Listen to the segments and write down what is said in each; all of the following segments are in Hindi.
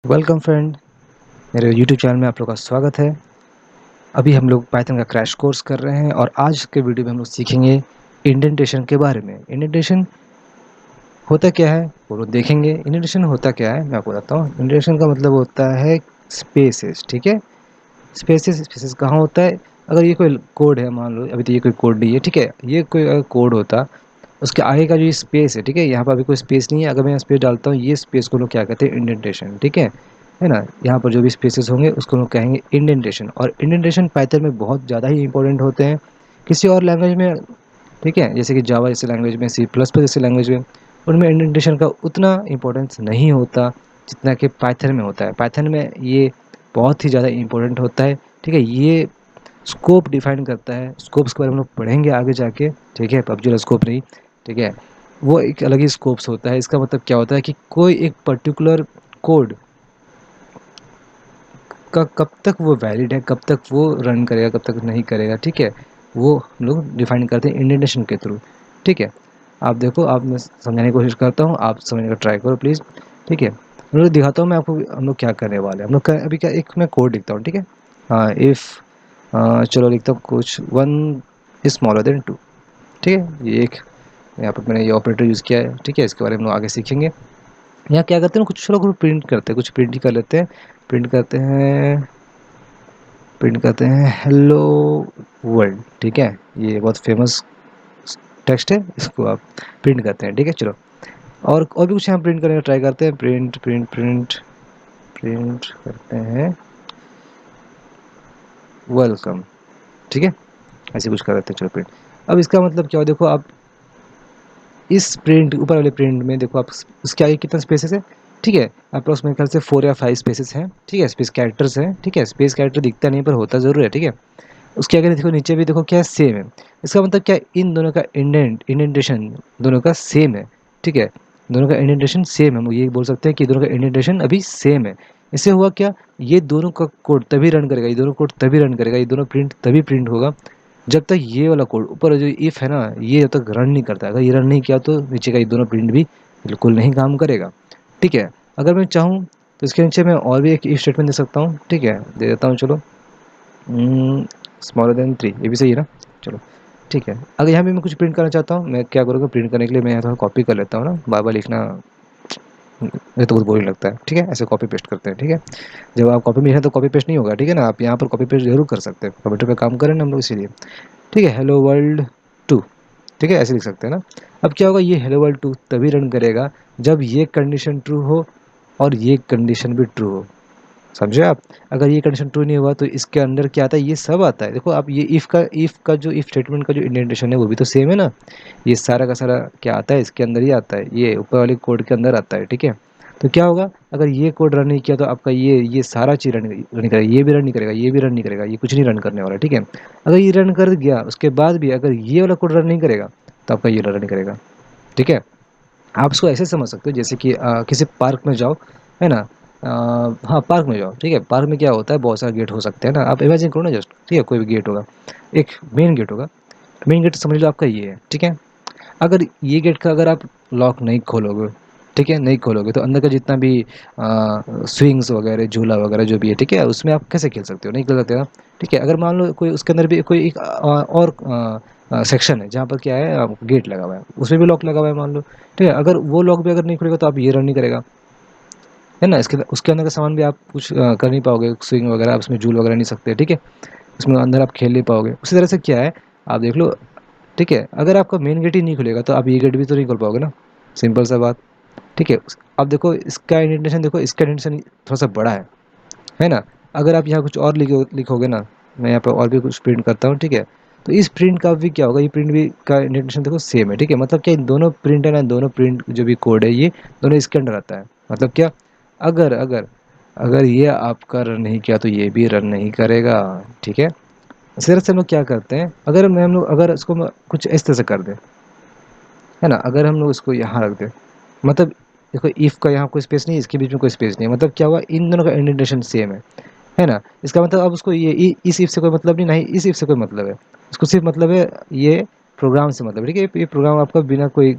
वेलकम फ्रेंड, मेरे यूट्यूब चैनल में आप लोग का स्वागत है। अभी हम लोग पाइथन का क्रैश कोर्स कर रहे हैं और आज के वीडियो में हम लोग सीखेंगे इंडेंटेशन के बारे में। इंडेंटेशन होता क्या है वो लोग देखेंगे। इंडेंटेशन होता क्या है मैं आपको बताता हूँ। इंडेंटेशन का मतलब होता है स्पेसेस, ठीक है। स्पेसेस स्पेसेस कहाँ होता है? अगर ये कोई कोड है, मान लो अभी तो ये कोई कोड नहीं है, ठीक है। ये कोई अगर कोड होता, उसके आगे का जो ये स्पेस है, ठीक है, यहाँ पर अभी कोई स्पेस नहीं है। अगर मैं यहाँ स्पेस डालता हूँ, ये स्पेस को लोग क्या कहते हैं? इंडेंटेशन, ठीक है ना। यहाँ पर जो भी स्पेसेस होंगे उसको लोग कहेंगे इंडेंटेशन। और इंडेंटेशन पाइथन में बहुत ज़्यादा ही इंपॉर्टेंट होते हैं। किसी और लैंग्वेज में, ठीक है, जैसे कि जावा जैसे लैंग्वेज में, सी प्लस प्लस जैसे लैंग्वेज में, उनमें इंडेंटेशन का उतना इंपॉर्टेंस नहीं होता जितना कि पाइथन में होता है। पाइथन में ये बहुत ही ज़्यादा इंपॉर्टेंट होता है, ठीक है। ये स्कोप डिफाइन करता है। स्कोप्स के बारे में हम लोग पढ़ेंगे आगे जाके, ठीक है। पबजी वाला स्कोप नहीं, ठीक है। वो एक अलग ही स्कोप्स होता है। इसका मतलब क्या होता है कि कोई एक पर्टिकुलर कोड का कब तक वो वैलिड है, कब तक वो रन करेगा, कब तक नहीं करेगा, ठीक है। वो हम लोग डिफाइन करते हैं इंडेंटेशन के थ्रू, ठीक है। आप देखो, आप मैं समझाने की कोशिश करता हूँ, आप समझने का ट्राई करो प्लीज़, ठीक है। हम लोग दिखाता हूँ मैं आपको हम लोग क्या करने वाले हैं। हम लोग अभी क्या, एक मैं कोड लिखता हूँ, ठीक है। हाँ, इफ़ चलो लिखता हूँ कुछ, 1 इज स्मॉलर देन 2, ठीक है। ये एक यहाँ पर मैंने ये ऑपरेटर यूज़ किया है, ठीक है। इसके बारे में हम लोग आगे सीखेंगे। यहाँ क्या करते हैं, कुछ लोग प्रिंट करते हैं, कुछ प्रिंट ही कर लेते हैं। प्रिंट करते हैं, प्रिंट करते हैं हेलो वर्ल्ड, ठीक है। ये बहुत फेमस टेक्स्ट है, इसको आप प्रिंट करते हैं, ठीक है। चलो, और भी कुछ यहाँ प्रिंट करने का ट्राई करते हैं। प्रिंट प्रिंट प्रिंट प्रिंट करते हैं वेलकम, ठीक है। ऐसे कुछ कर देते हैं, चलो प्रिंट। अब इसका मतलब क्या हो, देखो आप इस प्रिंट ऊपर वाले प्रिंट में देखो, आप उसके आगे कितना स्पेसेस है, ठीक है। अप्रॉक्स मेरे ख्याल से 4 या 5 स्पेसेस हैं, ठीक है। स्पेस कैरेक्टर्स हैं, ठीक है। स्पेस कैरेक्टर दिखता नहीं पर होता ज़रूर है, ठीक है। उसके आगे देखो, नीचे भी देखो क्या है, सेम है। इसका मतलब क्या है, इन दोनों का इंडेंटेशन दोनों का सेम है, ठीक है। दोनों का इंडेंटेशन सेम है। हम ये बोल सकते हैं कि दोनों का इंडेंटेशन अभी सेम है। इससे हुआ क्या, ये दोनों का कोड तभी रन करेगा, ये दोनों कोड तभी रन करेगा, ये दोनों प्रिंट तभी प्रिंट होगा जब तक ये वाला कोड ऊपर जो इफ़ है ना, ये जब तक रन नहीं करता। अगर ये रन नहीं किया तो नीचे का ये दोनों प्रिंट भी बिल्कुल नहीं काम करेगा, ठीक है। अगर मैं चाहूँ तो इसके नीचे मैं और भी एक इफ स्टेटमेंट दे सकता हूँ, ठीक है। दे देता हूँ, चलो। स्मॉलर देन 3, ये भी सही है ना। चलो, ठीक है। अगर यहाँ भी मैं कुछ प्रिंट करना चाहता हूँ, मैं क्या करूँगा, प्रिंट करने के लिए मैं यहाँ थोड़ा कॉपी कर लेता हूँ ना। बार बार लिखना मुझे तो बहुत बोरिंग लगता है, ठीक है। ऐसे कॉपी पेस्ट करते हैं, ठीक है। जब आप कॉपी में लिखें तो कॉपी पेस्ट नहीं होगा, ठीक है ना। आप यहाँ पर कॉपी पेस्ट जरूर कर सकते हैं, कंप्यूटर पे काम करें ना हम लोग, इसीलिए, ठीक है। हेलो वर्ल्ड 2, ठीक है, ऐसे लिख सकते हैं ना। अब क्या होगा, ये हेलो वर्ल्ड 2 तभी रन करेगा जब ये कंडीशन ट्रू हो और ये कंडीशन भी ट्रू हो, समझे आप। अगर ये कंडीशन ट्रू नहीं हुआ तो इसके अंदर क्या आता है, ये सब आता है। देखो आप, ये इफ़ का जो इफ़ स्टेटमेंट का जो इंडेंटेशन है वो भी तो सेम है ना। ये सारा का सारा क्या आता है, इसके अंदर ही आता है, ये ऊपर वाले कोड के अंदर आता है, ठीक है। तो क्या होगा, अगर ये कोड रन नहीं किया तो आपका ये सारा चीज़ रन नहीं करेगा, ये भी रन नहीं करेगा, ये भी रन नहीं करेगा, ये कुछ नहीं रन करने वाला, ठीक है। अगर ये रन कर गया उसके बाद भी अगर ये वाला कोड रन नहीं करेगा तो आपका ये रन नहीं करेगा, ठीक है। आप इसको ऐसे समझ सकते हो जैसे कि किसी पार्क में जाओ, है ना। हाँ, पार्क में जाओ, ठीक है। पार्क में क्या होता है, बहुत सारे गेट हो सकते हैं ना। आप इमेजिन करो ना, जस्ट, ठीक है, कोई भी गेट होगा, एक मेन गेट होगा। मेन गेट समझ लो आपका ये है, ठीक है। अगर ये गेट का अगर आप लॉक नहीं खोलोगे, ठीक है, नहीं खोलोगे तो अंदर का जितना भी स्विंग्स वगैरह, झूला वगैरह जो भी है, ठीक है, उसमें आप कैसे खेल सकते हो, नहीं खेल सकते ना, ठीक है। अगर मान लो कोई उसके अंदर भी कोई एक और सेक्शन है जहाँ पर क्या है, गेट लगा हुआ है, उसमें भी लॉक लगा हुआ है मान लो, ठीक है। अगर वो लॉक भी अगर नहीं खुलेगा तो आप ये रन नहीं करेगा, है ना। इसके उसके अंदर का सामान भी आप कुछ कर नहीं पाओगे, स्विंग वगैरह आप उसमें झूल वगैरह नहीं सकते, ठीक है। उसमें अंदर आप खेल नहीं पाओगे। उसी तरह से क्या है, आप देख लो, ठीक है। अगर आपका मेन गेट ही नहीं खुलेगा तो आप ये गेट भी तो नहीं खोल पाओगे ना, सिंपल सा बात, ठीक है। अब देखो इसका इंडेंटेशन, देखो इसका इंडेंटेशन थोड़ा सा बड़ा है ना। अगर आप यहाँ कुछ और लिखोगे ना, मैं यहाँ पर और भी कुछ प्रिंट करता हूँ, ठीक है। तो इस प्रिंट का भी क्या होगा, ये प्रिंट भी का इंडेंटेशन देखो सेम है, ठीक है। मतलब क्या, इन दोनों प्रिंट है ना, दोनों प्रिंट जो भी कोड है ये दोनों इसके अंडर आता है। मतलब क्या, अगर अगर अगर ये आपका रन नहीं किया तो ये भी रन नहीं करेगा, ठीक है। इस तरह से हम लोग क्या करते हैं, अगर मैं हम लोग अगर इसको कुछ इस तरह से कर दें, है ना। अगर हम लोग इसको यहाँ रख दें, मतलब देखो इफ़ का यहाँ कोई स्पेस नहीं है, इसके बीच में कोई स्पेस नहीं है, मतलब क्या हुआ, इन दोनों का इंडेंटेशन सेम है ना। इसका मतलब अब उसको ये इस इफ से कोई मतलब नहीं, ना ही इस इफ से कोई मतलब है। उसको सिर्फ मतलब है ये प्रोग्राम से मतलब है, ठीक है। ये प्रोग्राम आपका बिना कोई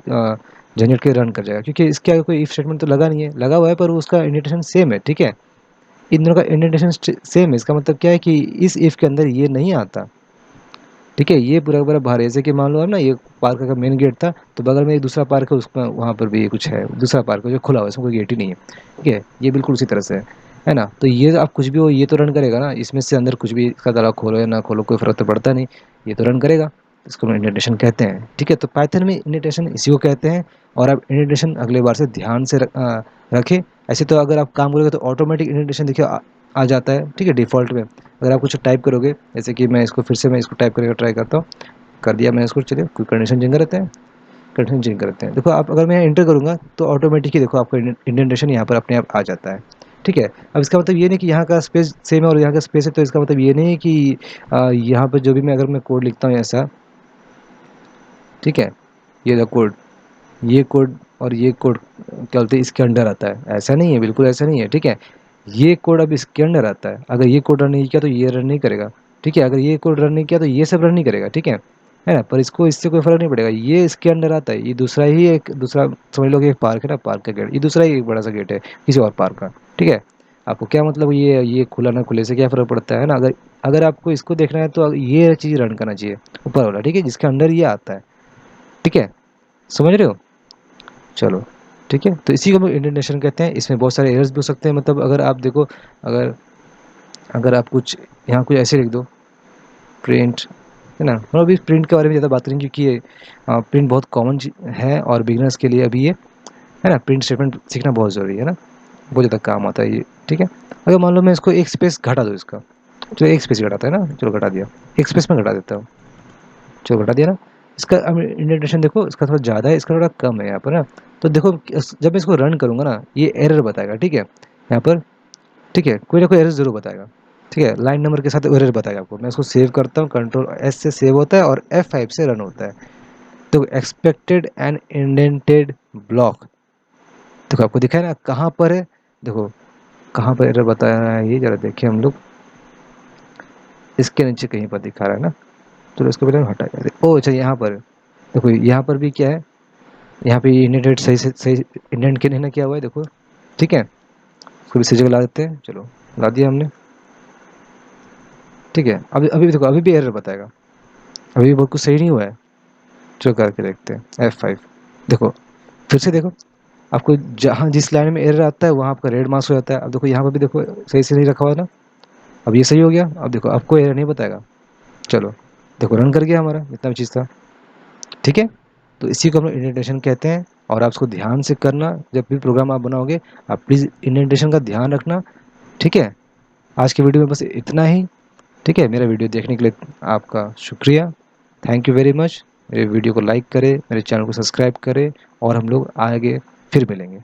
जनरेट के रन कर जाएगा, क्योंकि इसके आगे कोई इफ स्टेटमेंट तो लगा नहीं है, लगा हुआ है पर उसका इंडेंटेशन सेम है, ठीक है। इन दोनों का इंडेंटेशन सेम है, इसका मतलब क्या है कि इस इफ के अंदर ये नहीं आता, ठीक है। ये पूरा का पूरा बाहर है। जैसे कि मान लो आप ना, ये पार्क का मेन गेट था, तो बगल में एक दूसरा पार्क है, उसका वहाँ पर भी कुछ है, दूसरा पार्क है जो खुला हुआ है, इसमें कोई गेट ही नहीं है, ठीक है। ये बिल्कुल उसी तरह से है ना। तो ये आप कुछ भी हो, ये तो रन करेगा ना, इसमें से अंदर कुछ भी इसका ताला खोलो या ना खोलो कोई फर्क तो पड़ता नहीं, ये तो रन करेगा। इसको हम इंडेंटेशन कहते हैं, ठीक है। तो पाइथन में इंडेंटेशन इसी को कहते हैं। और आप इंडेंटेशन अगले बार से ध्यान से रखें। ऐसे तो अगर आप काम करोगे तो ऑटोमेटिक इंडेंटेशन देखिए आ जाता है, ठीक है, डिफ़ॉल्ट में। अगर आप कुछ टाइप करोगे, जैसे कि मैं इसको फिर से मैं इसको टाइप करके ट्राई करता हूँ, कर दिया मैंने इसको, चलिए कोई कंडीशन चेंज करते हैं, कंडीशन चेंज करते हैं। देखो आप, अगर मैं इंटर करूँगा तो ऑटोमेटिक ही देखो आपका इंडेंटेशन यहाँ पर अपने आप आ जाता है, ठीक है। अब इसका मतलब ये नहीं कि यहाँ का स्पेस सेम है और यहाँ का स्पेस है, तो इसका मतलब ये नहीं है कि यहाँ पर जो भी मैं, अगर मैं कोड लिखता हूँ ऐसा, ठीक है, ये द कोड, ये कोड और ये कोड क्या बोलते हैं इसके अंडर आता है, ऐसा नहीं है, बिल्कुल ऐसा नहीं है, ठीक है। ये कोड अब इसके अंडर आता है, अगर ये कोड रन नहीं किया तो ये रन नहीं करेगा, ठीक है। अगर ये कोड रन नहीं किया तो ये सब रन नहीं करेगा, ठीक है ना। पर इसको, इससे कोई फर्क नहीं पड़ेगा, ये इसके अंडर आता है, ये दूसरा ही एक दूसरा, समझ लो कि एक पार्क है ना, पार्क का गेट, ये दूसरा ही एक बड़ा सा गेट है किसी और पार्क का, ठीक है। आपको क्या मतलब, ये खुला ना खुले से क्या फ़र्क पड़ता है ना। अगर अगर आपको इसको देखना है तो ये चीज़ रन करना चाहिए, ऊपर वाला, ठीक है, जिसके अंडर ये आता है, ठीक है, समझ रहे हो। चलो, ठीक है। तो इसी को हम इंडेंटेशन कहते हैं। इसमें बहुत सारे एरर्स भी हो सकते हैं, मतलब अगर आप देखो, अगर अगर आप कुछ यहाँ कुछ ऐसे लिख दो, प्रिंट, है ना। हम अभी प्रिंट के बारे में ज़्यादा बात करेंगे, क्योंकि ये प्रिंट बहुत कॉमन है और बिगिनर्स के लिए अभी ये, है ना, प्रिंट स्टेटमेंट सीखना बहुत ज़रूरी है ना, बहुत ज़्यादा काम आता है ये, ठीक है। अगर मान लो मैं इसको एक स्पेस घटा दूँ इसका, तो एक स्पेस घटाता है ना, चलो घटा दिया, एक स्पेस में घटा देता हूँ, चलो घटा दिया ना। इसका अब इंडेंटेशन देखो, इसका थोड़ा ज़्यादा है, इसका थोड़ा कम है यहाँ पर ना। तो देखो जब मैं इसको रन करूँगा ना, ये एरर बताएगा, ठीक है, यहाँ पर, ठीक है, कोई ना कोई एरर ज़रूर बताएगा, ठीक है, लाइन नंबर के साथ एरर बताएगा आपको। मैं इसको सेव करता हूँ, कंट्रोल एस से सेव होता है और F5 से रन होता है। तो एक्सपेक्टेड एंड इंडेंटेड ब्लॉक, देखो आपको दिखा है ना कहाँ पर है, देखो कहाँ पर एरर बता रहा है ये, जरा देखिए हम लोग, इसके नीचे कहीं पर दिखा रहा है ना। चलो इसको पहले हम हटा देते, ओ अच्छा यहाँ पर देखो, यहाँ पर भी क्या है, यहाँ पे इंडेंटेड सही से सही इंडेंट के नहीं ना किया हुआ है, देखो, ठीक है। इसको भी सही जगह ला देते हैं, चलो ला दिया हमने, ठीक है। अभी अभी देखो, अभी भी एरर बताएगा, अभी भी बहुत कुछ सही नहीं हुआ है। चलो करके देखते हैं F5, देखो फिर से देखो, आपको जहाँ जिस लाइन में एरर आता है वहाँ आपका रेड मार्क्स हो जाता है। अब देखो यहाँ पर भी देखो सही से नहीं रखा हुआ है ना, अब ये सही हो गया। अब देखो आपको एरर नहीं बताएगा, चलो देखो रन कर गया हमारा, इतना भी चीज़ था, ठीक है। तो इसी को हम लोग इंडेंटेशन कहते हैं। और आप इसको ध्यान से करना, जब भी प्रोग्राम आप बनाओगे, आप प्लीज़ इंडेंटेशन का ध्यान रखना, ठीक है। आज की वीडियो में बस इतना ही, ठीक है। मेरा वीडियो देखने के लिए आपका शुक्रिया, थैंक यू वेरी मच। मेरे वीडियो को लाइक करें, मेरे चैनल को सब्सक्राइब करें, और हम लोग आगे फिर मिलेंगे।